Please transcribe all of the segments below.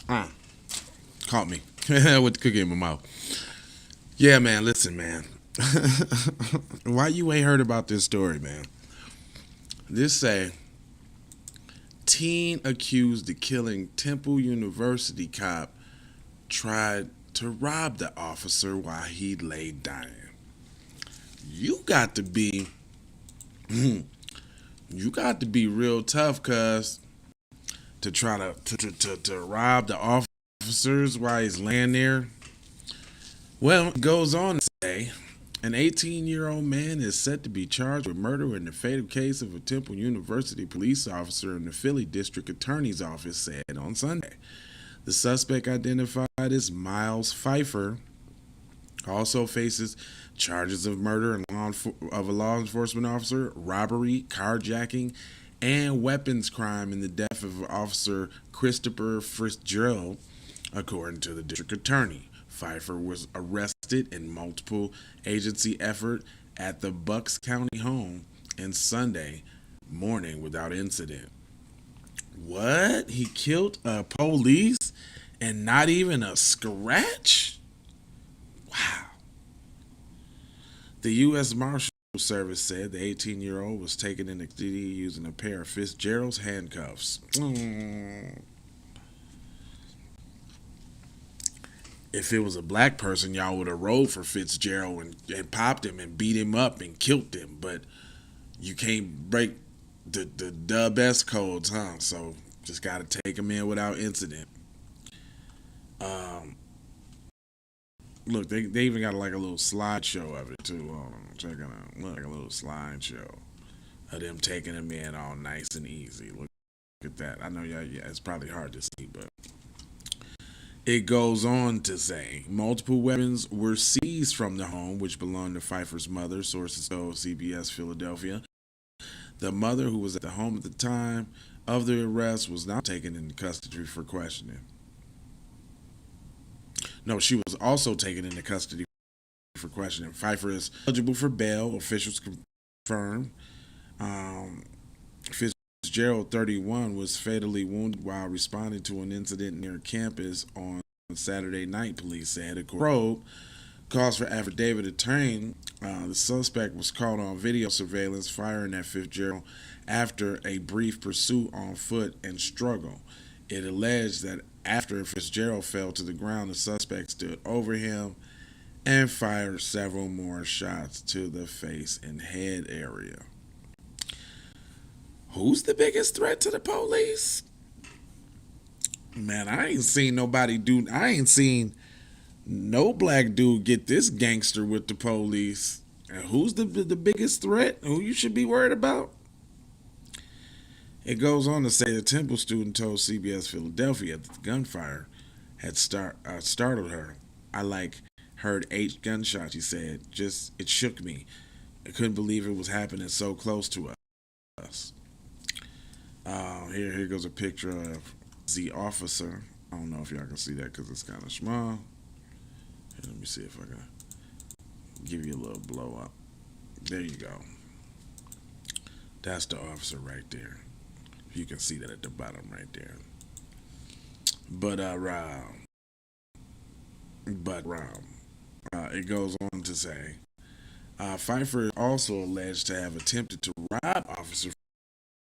Uh, Caught me with the cookie in my mouth. Yeah, man. Listen, man. Why you ain't heard about this story, man? This say teen accused of killing Temple University cop tried to rob the officer while he lay dying. You got to be, you got to be real tough, cuz to try to rob the officers while he's laying there. Well, it goes on to say an 18-year-old man is set to be charged with murder in the fatal case of a Temple University police officer in the Philly District Attorney's Office said on Sunday. The suspect, identified as Miles Pfeiffer, also faces charges of murder of a law enforcement officer, robbery, carjacking, and weapons crime in the death of Officer Christopher Fitzgerald, according to the district attorney. Pfeiffer was arrested in multiple agency effort at the Bucks County home on Sunday morning without incident. What? He killed a police and not even a scratch? Wow. The U.S. Marshal Service said the 18-year-old was taken into custody using a pair of Fitzgerald's handcuffs. If it was a black person, y'all would have rolled for Fitzgerald and popped him and beat him up and killed him. But you can't break the dub S codes, huh? So just got to take him in without incident. Um, Look, they even got like a little slideshow of it too. Check it out. Look, like a little slideshow of them taking him in all nice and easy. Look at that. I know, yeah, it's probably hard to see, but it goes on to say multiple weapons were seized from the home, which belonged to Pfeiffer's mother, sources told CBS Philadelphia. The mother, who was at the home at the time of the arrest, was now taken into custody for questioning. No, she was also taken into custody for questioning. Pfeiffer is eligible for bail, officials confirmed. Um, Fitzgerald, 31, was fatally wounded while responding to an incident near campus on Saturday night, police said. A probe calls for affidavit obtained. The suspect was caught on video surveillance firing at Fitzgerald after a brief pursuit on foot and struggle. It alleged that after Fitzgerald fell to the ground, the suspect stood over him and fired several more shots to the face and head area. Who's the biggest threat to the police? Man, I ain't seen nobody do. I ain't seen no black dude get this gangster with the police. And who's the biggest threat? Who you should be worried about? It goes on to say the Temple student told CBS Philadelphia that the gunfire had startled her. I heard 8 gunshots. He said, just it shook me. I couldn't believe it was happening so close to us. Here goes a picture of the officer. I don't know if y'all can see that because it's kind of small. Here, let me see if I can give you a little blow up. There you go. That's the officer right there. You can see that at the bottom right there. But it goes on to say Pfeiffer is also alleged to have attempted to rob Officer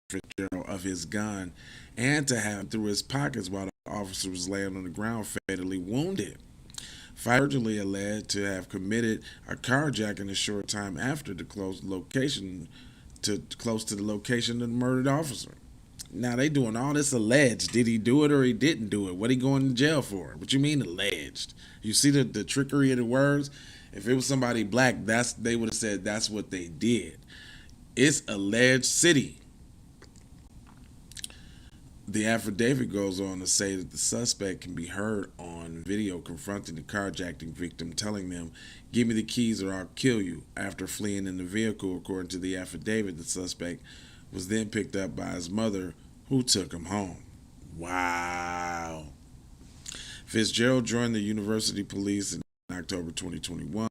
Fitzgerald of his gun and to have him through his pockets while the officer was laying on the ground, fatally wounded. Pfeiffer originally alleged to have committed a carjacking a short time after the close to the location of the murdered officer. Now they doing all this alleged. Did he do it or he didn't do it? What he going to jail for? What you mean alleged? You see the trickery of the words? If it was somebody black, they would have said that's what they did. It's alleged city. The affidavit goes on to say that the suspect can be heard on video confronting the carjacking victim, telling them, "Give me the keys or I'll kill you." After fleeing in the vehicle, according to the affidavit, the suspect was then picked up by his mother, who took him home. Wow. Fitzgerald joined the university police in October 2021.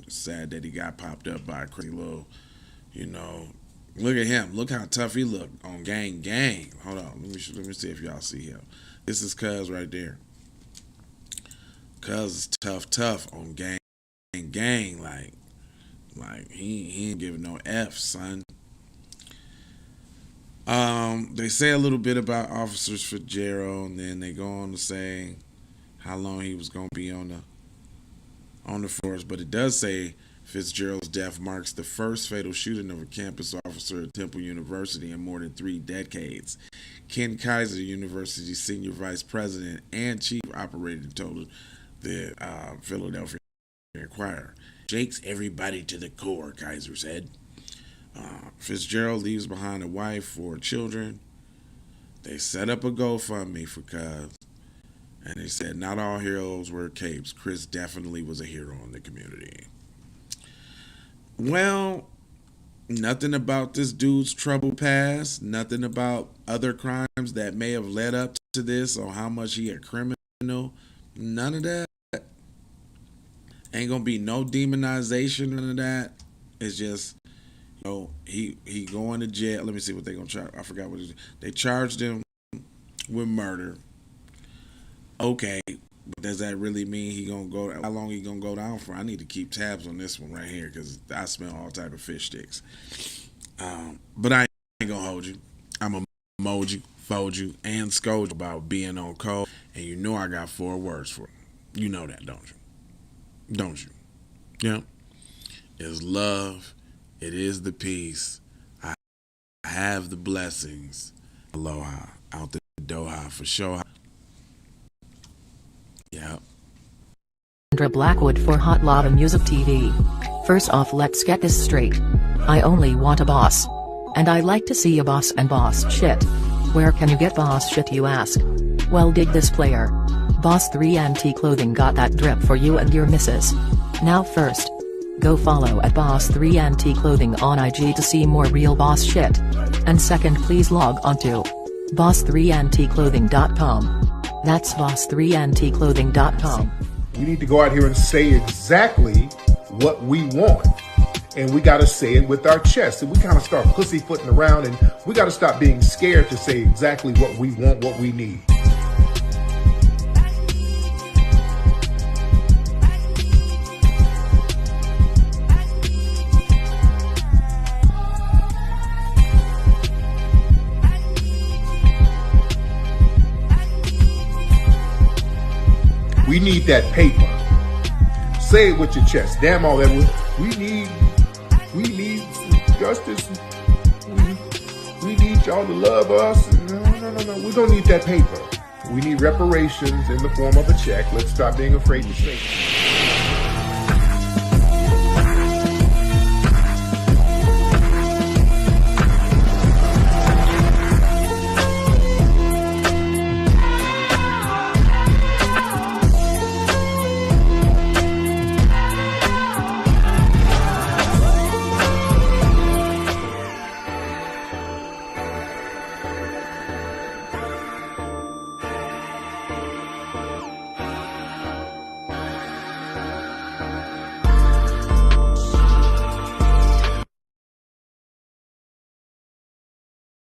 Sad that he got popped up by a crazy little, you know. Look at him. Look how tough he looked on Gang Gang. Hold on. Let me see if y'all see him. This is Cuz right there. Cuz is tough on gang. Like he ain't giving no F, son. They say a little bit about Officer Fitzgerald, and then they go on to say how long he was gonna be on the force. But it does say Fitzgerald's death marks the first fatal shooting of a campus officer at Temple University in more than 3 decades. Ken Kaiser, University's senior vice president and chief operator, told the Philadelphia Inquirer. Shakes everybody to the core, Kaiser said. Fitzgerald leaves behind a wife, 4 children. They set up a GoFundMe for Cuz, and they said not all heroes wear capes. Chris definitely was a hero in the community. Well, nothing about this dude's troubled past, nothing about other crimes that may have led up to this or how much he a criminal. None of that. Ain't gonna be no demonization, none of that. It's just, he going to jail. Let me see what they gonna charge. I forgot what it is. They charged him with murder. Okay, but does that really mean he gonna go? How long he gonna go down for? I need to keep tabs on this one right here because I smell all type of fish sticks. But I ain't gonna hold you. I'm a mold you, fold you, and scold you about being on code, and you know I got 4 words for it. You know that, don't you? Don't you? Yeah. It's love. It is the peace. I have the blessings. Aloha. Out the Doha for sure. Yeah. Sandra Blackwood for Hot Lava Music TV. First off, let's get this straight. I only want a boss. And I like to see a boss and boss shit. Where can you get boss shit, you ask? Well, dig this player. Boss 3 NT Clothing got that drip for you and your missus. Now first, go follow at Boss 3 NT Clothing on IG to see more real boss shit. And second, please log on to boss3ntclothing.com. That's boss3ntclothing.com. We need to go out here and say exactly what we want. And we got to say it with our chest. And we kind of start pussyfooting around, and we got to stop being scared to say exactly what we want, what we need. We need that paper. Say it with your chest. Damn all that. We need justice. We need y'all to love us. No. We don't need that paper. We need reparations in the form of a check. Let's stop being afraid to say it.